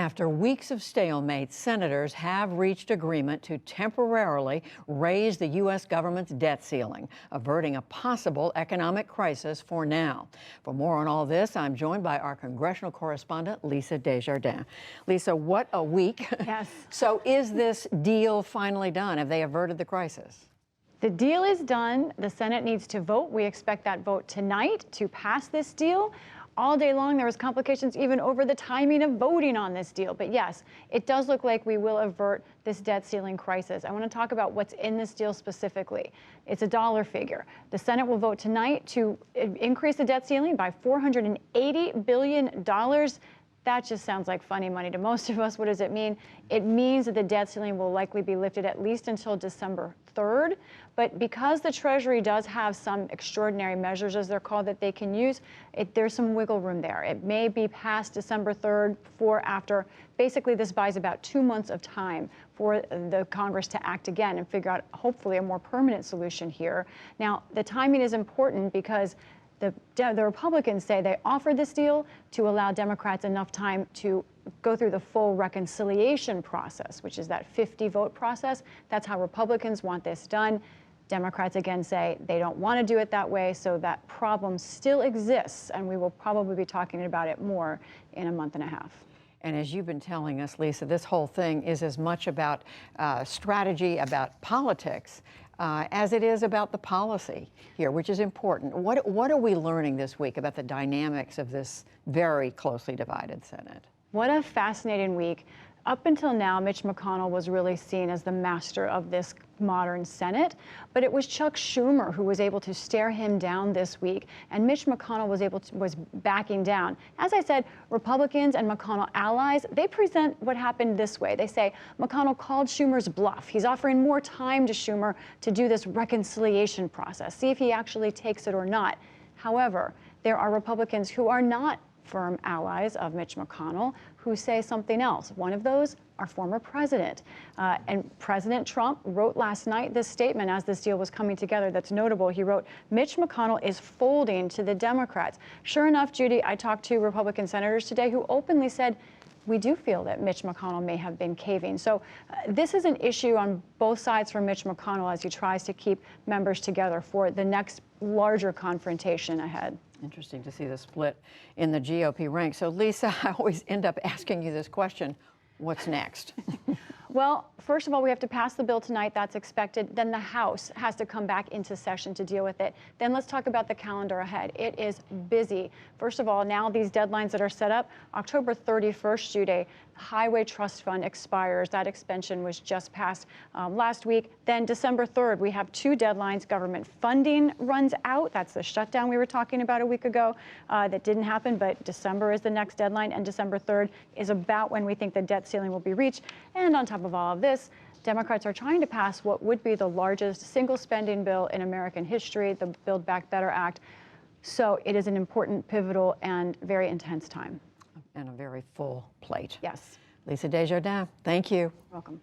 After weeks of stalemate, senators have reached agreement to temporarily raise the U.S. government's debt ceiling, averting a possible economic crisis for now. For more on all this, I'm joined by our congressional correspondent, Lisa Desjardins. Lisa, what a week. Yes. So is this deal finally done? Have they averted the crisis? The deal is done. The Senate needs to vote. We expect that vote tonight to pass this deal. All day long, there was complications even over the timing of voting on this deal. But yes, it does look like we will avert this debt ceiling crisis. I want to talk about what's in this deal specifically. It's a dollar figure. The Senate will vote tonight to increase the debt ceiling by $480 billion. That just sounds like funny money to most of us. What does it mean? It means that the debt ceiling will likely be lifted at least until December 3rd. But because the Treasury does have some extraordinary measures, as they're called, that they can use, there's some wiggle room there. It may be past December 3rd, before, after. Basically, this buys about 2 months of time for the Congress to act again and figure out, hopefully, a more permanent solution here. Now, the timing is important because the Republicans say they offered this deal to allow Democrats enough time to go through the full reconciliation process, which is that 50-vote process. That's how Republicans want this done. Democrats, again, say they don't want to do it that way, so that problem still exists, and we will probably be talking about it more in a month and a half. And as you've been telling us, Lisa, this whole thing is as much about strategy, about politics, as it is about the policy here, which is important. What are we learning this week about the dynamics of this very closely divided Senate? What a fascinating week. Up until now, Mitch McConnell was really seen as the master of this modern Senate, but it was Chuck Schumer who was able to stare him down this week, and Mitch McConnell was backing down. As I said, Republicans and McConnell allies, they present what happened this way. They say McConnell called Schumer's bluff. He's offering more time to Schumer to do this reconciliation process, see if he actually takes it or not. However, there are Republicans who are not firm allies of Mitch McConnell who say something else. One of those, our former president. And President Trump wrote last night this statement as this deal was coming together that's notable. He wrote, "Mitch McConnell is folding to the Democrats." Sure enough, Judy, I talked to Republican senators today who openly said, we do feel that Mitch McConnell may have been caving. So this is an issue on both sides for Mitch McConnell as he tries to keep members together for the next larger confrontation ahead. Interesting to see the split in the GOP ranks. So, Lisa, I always end up asking you this question, what's next? Well, first of all, we have to pass the bill tonight. That's expected. Then the House has to come back into session to deal with it. Then let's talk about the calendar ahead. It is busy. First of all, now these deadlines that are set up, October 31st due date, Highway Trust Fund expires. That extension was just passed last week. Then December 3rd, we have 2 deadlines. Government funding runs out. That's the shutdown we were talking about a week ago. That didn't happen, but December is the next deadline, and December 3rd is about when we think the debt ceiling will be reached. And on top of all of this, Democrats are trying to pass what would be the largest single spending bill in American history, the Build Back Better Act. So it is an important, pivotal, and very intense time. And a very full plate. Yes. Lisa Desjardins, thank you. Welcome.